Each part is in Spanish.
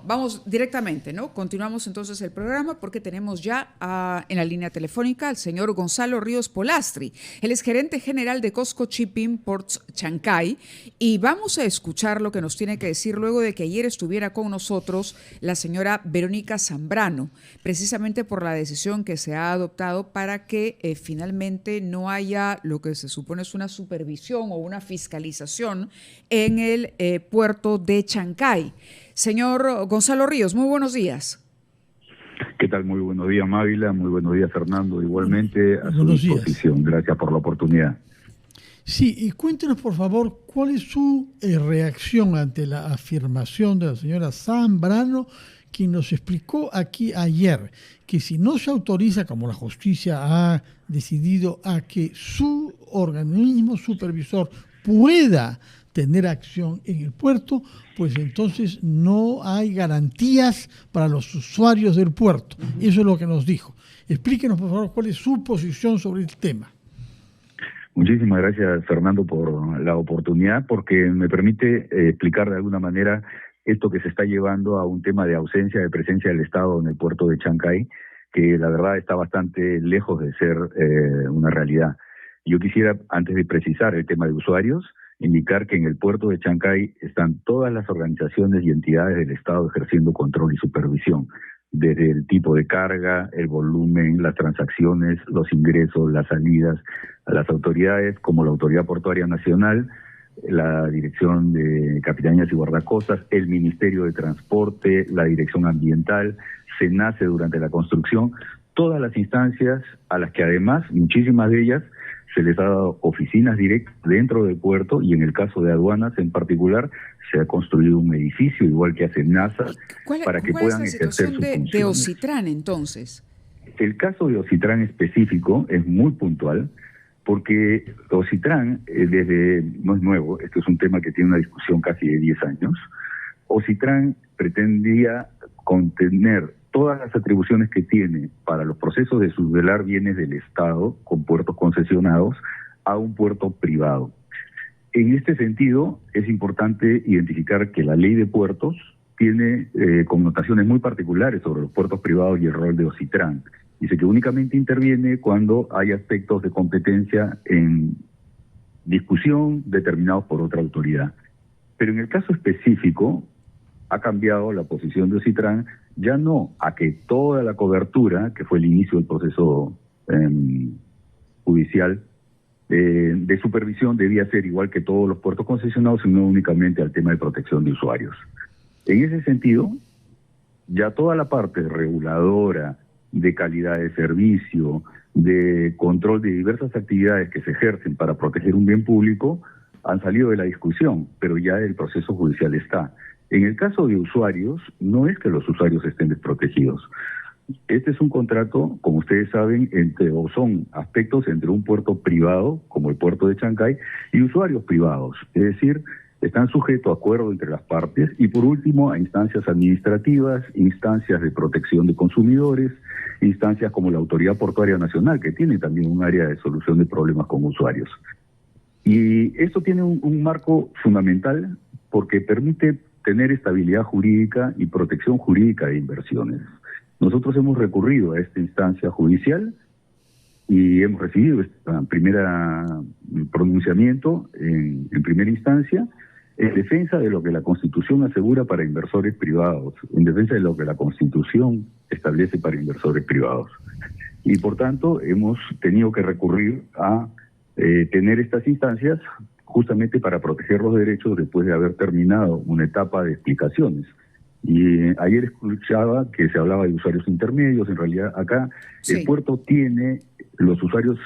Vamos directamente, ¿no? Continuamos entonces el programa porque tenemos ya en la línea telefónica al señor Gonzalo Ríos Polastri. Él es gerente general de COSCO Shipping Ports Chancay y vamos a escuchar lo que nos tiene que decir luego de que ayer estuviera con nosotros la señora Verónica Zambrano, precisamente por la decisión que se ha adoptado para que finalmente no haya lo que se supone es una supervisión o una fiscalización en el puerto de Chancay. Señor Gonzalo Ríos, muy buenos días. ¿Qué tal? Muy buenos días, Mávila. Muy buenos días, Fernando. Igualmente a su disposición. Gracias por la oportunidad. Sí, y cuéntenos, por favor, cuál es su reacción ante la afirmación de la señora Zambrano, quien nos explicó aquí ayer que si no se autoriza, como la justicia ha decidido, a que su organismo supervisor pueda tener acción en el puerto, pues entonces no hay garantías para los usuarios del puerto. Eso es lo que nos dijo. Explíquenos, por favor, cuál es su posición sobre el tema. Muchísimas gracias, Fernando, por la oportunidad, porque me permite explicar de alguna manera esto que se está llevando a un tema de ausencia de presencia del Estado en el puerto de Chancay, que la verdad está bastante lejos de ser una realidad. Yo quisiera, antes de precisar el tema de usuarios, indicar que en el puerto de Chancay están todas las organizaciones y entidades del Estado ejerciendo control y supervisión, desde el tipo de carga, el volumen, las transacciones, los ingresos, las salidas, a las autoridades como la Autoridad Portuaria Nacional, la Dirección de Capitanías y Guardacostas, el Ministerio de Transporte, la Dirección Ambiental, SENACE durante la construcción, todas las instancias a las que además, muchísimas de ellas, se les ha dado oficinas directas dentro del puerto y en el caso de aduanas en particular se ha construido un edificio igual que hace NASA para que puedan ejercer sus funciones. ¿Cuál es la situación de Ocitran entonces? El caso de Ocitran específico es muy puntual porque Ocitran no es nuevo, esto es un tema que tiene una discusión casi de 10 años. Ocitran pretendía contener todas las atribuciones que tiene para los procesos de subvelar bienes del Estado con puertos concesionados a un puerto privado. En este sentido, es importante identificar que la ley de puertos tiene connotaciones muy particulares sobre los puertos privados y el rol de Ocitran. Dice que únicamente interviene cuando hay aspectos de competencia en discusión determinados por otra autoridad. Pero en el caso específico, ha cambiado la posición de Ocitran, ya no a que toda la cobertura, que fue el inicio del proceso judicial de supervisión, debía ser igual que todos los puertos concesionados, sino únicamente al tema de protección de usuarios. En ese sentido, ya toda la parte reguladora, de calidad de servicio, de control de diversas actividades que se ejercen para proteger un bien público, han salido de la discusión, pero ya el proceso judicial está. En el caso de usuarios, no es que los usuarios estén desprotegidos. Este es un contrato, como ustedes saben, son aspectos entre un puerto privado, como el puerto de Chancay, y usuarios privados. Es decir, están sujetos a acuerdo entre las partes y, por último, a instancias administrativas, instancias de protección de consumidores, instancias como la Autoridad Portuaria Nacional, que tiene también un área de solución de problemas con usuarios. Y esto tiene un marco fundamental porque permite tener estabilidad jurídica y protección jurídica de inversiones. Nosotros hemos recurrido a esta instancia judicial y hemos recibido este pronunciamiento en primera instancia en defensa de lo que la Constitución asegura para inversores privados, en defensa de lo que la Constitución establece para inversores privados. Y por tanto hemos tenido que recurrir a tener estas instancias justamente para proteger los derechos después de haber terminado una etapa de explicaciones. Y ayer escuchaba que se hablaba de usuarios intermedios. En realidad acá sí, el puerto tiene los usuarios,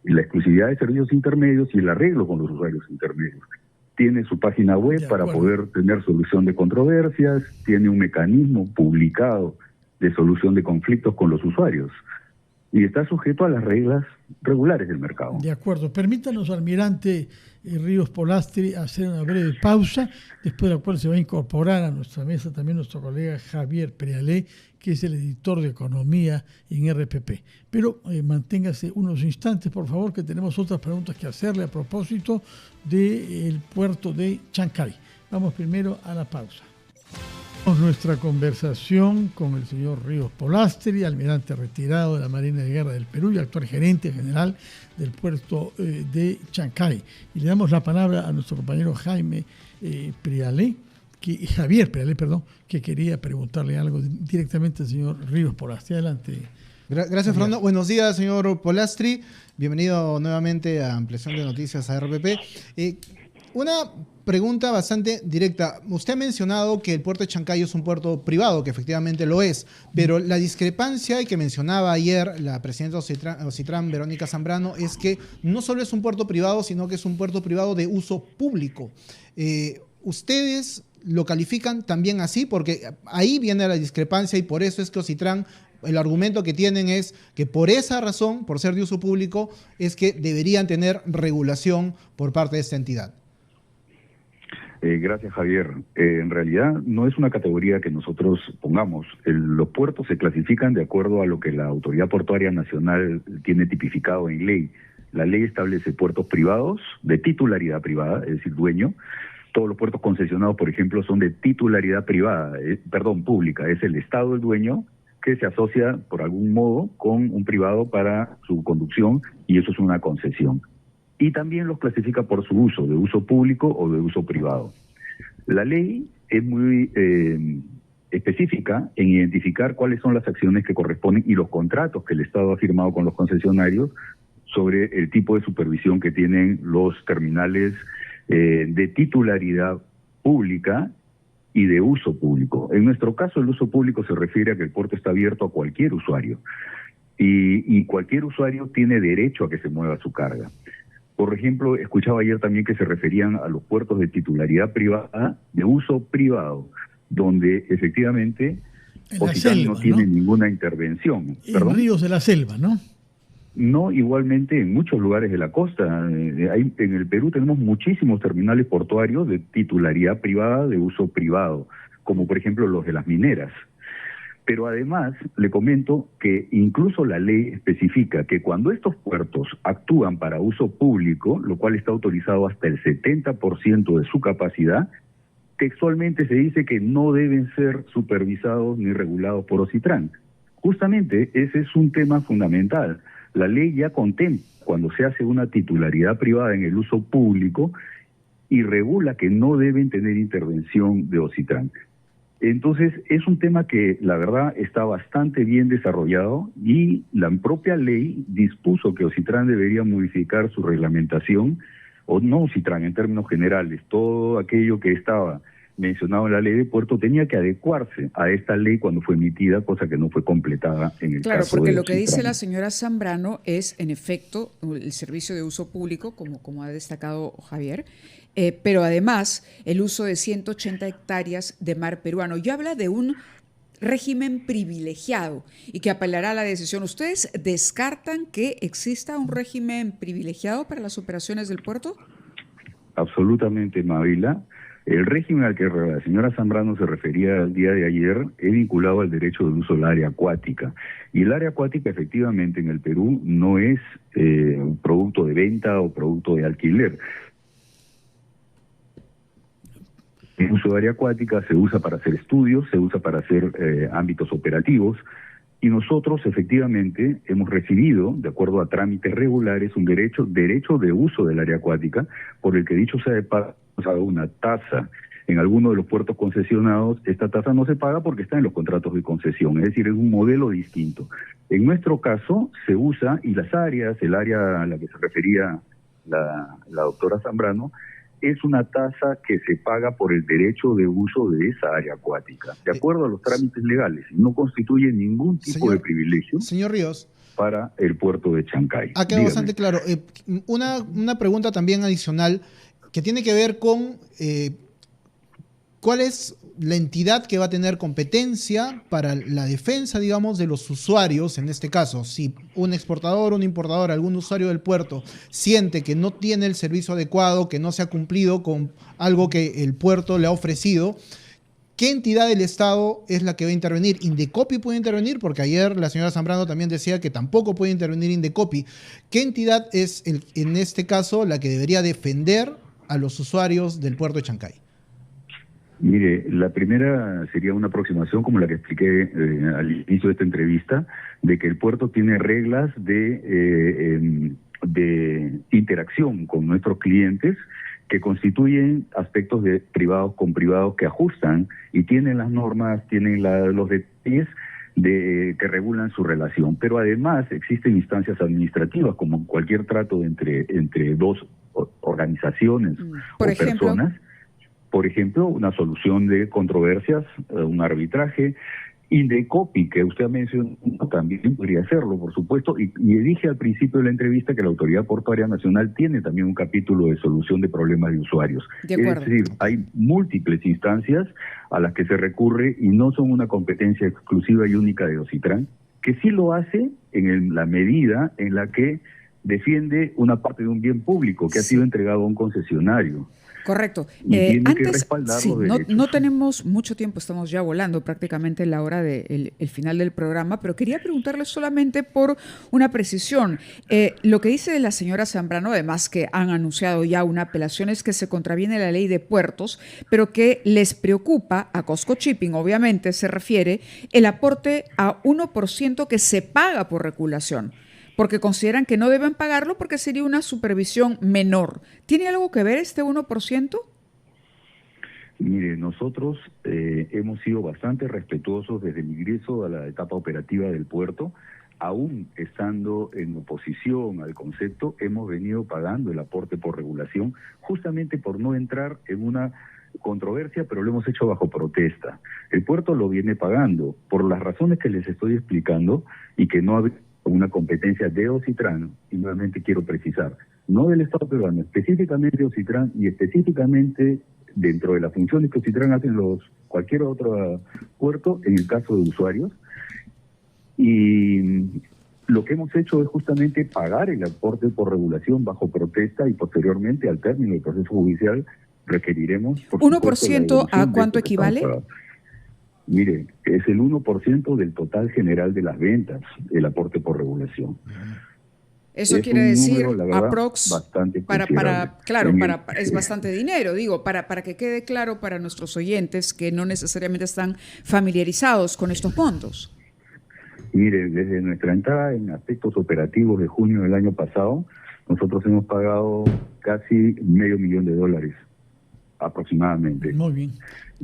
la exclusividad de servicios intermedios y el arreglo con los usuarios intermedios. Tiene su página web para poder tener solución de controversias, tiene un mecanismo publicado de solución de conflictos con los usuarios y está sujeto a las reglas regulares del mercado. De acuerdo. Permítanos, almirante Ríos Polastri, hacer una breve pausa, después de la cual se va a incorporar a nuestra mesa también nuestro colega Javier Prealé, que es el editor de Economía en RPP. Pero manténgase unos instantes, por favor, que tenemos otras preguntas que hacerle a propósito del puerto de Chancay. Vamos primero a la pausa. Nuestra conversación con el señor Ríos Polastri, almirante retirado de la Marina de Guerra del Perú y actual gerente general del puerto de Chancay. Y le damos la palabra a nuestro compañero Javier Prialé, que quería preguntarle algo directamente al señor Ríos Polastri. Adelante. Gracias, Fernando. Buenos días, señor Polastri. Bienvenido nuevamente a Ampliación de Noticias a RPP. Una pregunta bastante directa. Usted ha mencionado que el puerto de Chancay es un puerto privado, que efectivamente lo es, pero la discrepancia que mencionaba ayer la presidenta Ocitran, Verónica Zambrano, es que no solo es un puerto privado, sino que es un puerto privado de uso público. ¿Ustedes lo califican también así? Porque ahí viene la discrepancia y por eso es que Ocitran, el argumento que tienen es que por esa razón, por ser de uso público, es que deberían tener regulación por parte de esta entidad. Gracias, Javier. En realidad no es una categoría que nosotros pongamos. Los puertos se clasifican de acuerdo a lo que la Autoridad Portuaria Nacional tiene tipificado en ley. La ley establece puertos privados de titularidad privada, es decir, dueño. Todos los puertos concesionados, por ejemplo, son de titularidad pública. Es el Estado el dueño que se asocia por algún modo con un privado para su conducción y eso es una concesión. Y también los clasifica por su uso, de uso público o de uso privado. La ley es muy específica en identificar cuáles son las acciones que corresponden y los contratos que el Estado ha firmado con los concesionarios sobre el tipo de supervisión que tienen los terminales de titularidad pública y de uso público. En nuestro caso, el uso público se refiere a que el puerto está abierto a cualquier usuario y cualquier usuario tiene derecho a que se mueva su carga. Por ejemplo, escuchaba ayer también que se referían a los puertos de titularidad privada, de uso privado, donde efectivamente Ocitran no tiene ninguna intervención. En ríos de la selva, ¿no? No, igualmente en muchos lugares de la costa. En el Perú tenemos muchísimos terminales portuarios de titularidad privada, de uso privado, como por ejemplo los de las mineras. Pero además, le comento que incluso la ley especifica que cuando estos puertos actúan para uso público, lo cual está autorizado hasta el 70% de su capacidad, textualmente se dice que no deben ser supervisados ni regulados por Ocitran. Justamente ese es un tema fundamental. La ley ya contempla cuando se hace una titularidad privada en el uso público y regula que no deben tener intervención de Ocitran. Entonces, es un tema que la verdad está bastante bien desarrollado y la propia ley dispuso que Ocitran debería modificar su reglamentación, o no Ocitran en términos generales, todo aquello que estaba mencionado en la ley de puerto tenía que adecuarse a esta ley cuando fue emitida, cosa que no fue completada en el caso de Claro, porque lo Ocitran. que dice la señora Zambrano es, en efecto, el servicio de uso público, como ha destacado Javier, pero además el uso de 180 hectáreas de mar peruano. Y habla de un régimen privilegiado y que apelará a la decisión. ¿Ustedes descartan que exista un régimen privilegiado para las operaciones del puerto? Absolutamente, Mavila. El régimen al que la señora Zambrano se refería el día de ayer es vinculado al derecho de uso del área acuática. Y el área acuática efectivamente en el Perú no es un producto de venta o producto de alquiler. El uso de área acuática se usa para hacer estudios, se usa para hacer ámbitos operativos, y nosotros efectivamente hemos recibido, de acuerdo a trámites regulares, un derecho de uso del área acuática, por el que dicho sea de paso, una tasa. En algunos de los puertos concesionados, esta tasa no se paga porque está en los contratos de concesión, es decir, es un modelo distinto. En nuestro caso se usa, y las áreas, el área a la que se refería la doctora Zambrano, es una tasa que se paga por el derecho de uso de esa área acuática, de acuerdo a los trámites legales, y no constituye ningún tipo de privilegio. Señor Ríos, para el puerto de Chancay. Ha quedado bastante claro. Una pregunta también adicional que tiene que ver con cuál es la entidad que va a tener competencia para la defensa, digamos, de los usuarios, en este caso. Si un exportador, un importador, algún usuario del puerto siente que no tiene el servicio adecuado, que no se ha cumplido con algo que el puerto le ha ofrecido, ¿qué entidad del Estado es la que va a intervenir? ¿Indecopi puede intervenir? Porque ayer la señora Zambrano también decía que tampoco puede intervenir Indecopi. ¿Qué entidad es, en este caso, la que debería defender a los usuarios del puerto de Chancay? Mire, la primera sería una aproximación como la que expliqué al inicio de esta entrevista, de que el puerto tiene reglas de interacción con nuestros clientes que constituyen aspectos de privados con privados que ajustan y tienen las normas, tienen los detalles que regulan su relación. Pero además existen instancias administrativas, como cualquier trato entre dos organizaciones o personas. Por ejemplo, una solución de controversias, un arbitraje, Indecopi, que usted ha mencionado, también podría hacerlo, por supuesto, y dije al principio de la entrevista que la Autoridad Portuaria Nacional tiene también un capítulo de solución de problemas de usuarios. De acuerdo. Es decir, hay múltiples instancias a las que se recurre y no son una competencia exclusiva y única de Ocitran, que sí lo hace en la medida en la que defiende una parte de un bien público que ha sido entregado a un concesionario. Correcto. Y tiene que Antes, respaldar sí, los derechos. no tenemos mucho tiempo, estamos ya volando prácticamente la hora del el final del programa, pero quería preguntarle solamente por una precisión. Lo que dice la señora Zambrano, además que han anunciado ya una apelación, es que se contraviene la ley de puertos, pero que les preocupa a Cosco Shipping, obviamente se refiere, el aporte a 1% que se paga por regulación, porque consideran que no deben pagarlo porque sería una supervisión menor. ¿Tiene algo que ver este 1%? Mire, nosotros hemos sido bastante respetuosos desde el ingreso a la etapa operativa del puerto. Aún estando en oposición al concepto, hemos venido pagando el aporte por regulación, justamente por no entrar en una controversia, pero lo hemos hecho bajo protesta. El puerto lo viene pagando por las razones que les estoy explicando y que no habría una competencia de Ocitran, y nuevamente quiero precisar, no del Estado peruano, específicamente de Ocitran y específicamente dentro de las funciones que Ocitran hace en cualquier otro puerto, en el caso de usuarios. Y lo que hemos hecho es justamente pagar el aporte por regulación bajo protesta y posteriormente, al término del proceso judicial, requeriremos... Por 1% ¿a cuánto equivale? Mire, es el 1% del total general de las ventas, el aporte por regulación. Eso es quiere decir, número, la verdad, aprox, bastante es bastante dinero, digo, para que quede claro para nuestros oyentes que no necesariamente están familiarizados con estos montos. Mire, desde nuestra entrada en aspectos operativos de junio del año pasado, nosotros hemos pagado casi $500,000 aproximadamente. Muy bien.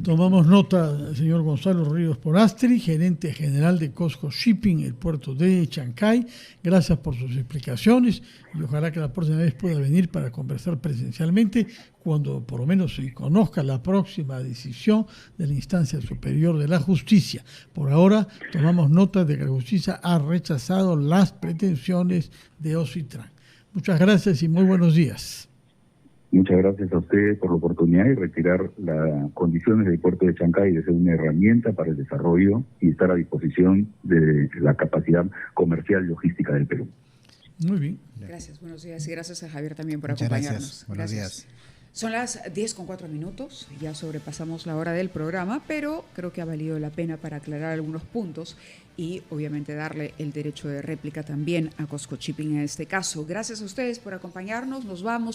Tomamos nota, señor Gonzalo Ríos Polastri, gerente general de Cosco Shipping, el puerto de Chancay. Gracias por sus explicaciones y ojalá que la próxima vez pueda venir para conversar presencialmente cuando por lo menos se conozca la próxima decisión de la instancia superior de la justicia. Por ahora tomamos nota de que la justicia ha rechazado las pretensiones de Ocitran. Muchas gracias y muy buenos días. Muchas gracias a ustedes por la oportunidad y retirar las condiciones del puerto de Chancay de ser una herramienta para el desarrollo y estar a disposición de la capacidad comercial y logística del Perú. Muy bien. Gracias, buenos días y gracias a Javier también por Muchas acompañarnos. Gracias. Buenos días. Son las 10:04, ya sobrepasamos la hora del programa, pero creo que ha valido la pena para aclarar algunos puntos y obviamente darle el derecho de réplica también a Cosco Shipping en este caso. Gracias a ustedes por acompañarnos, nos vamos.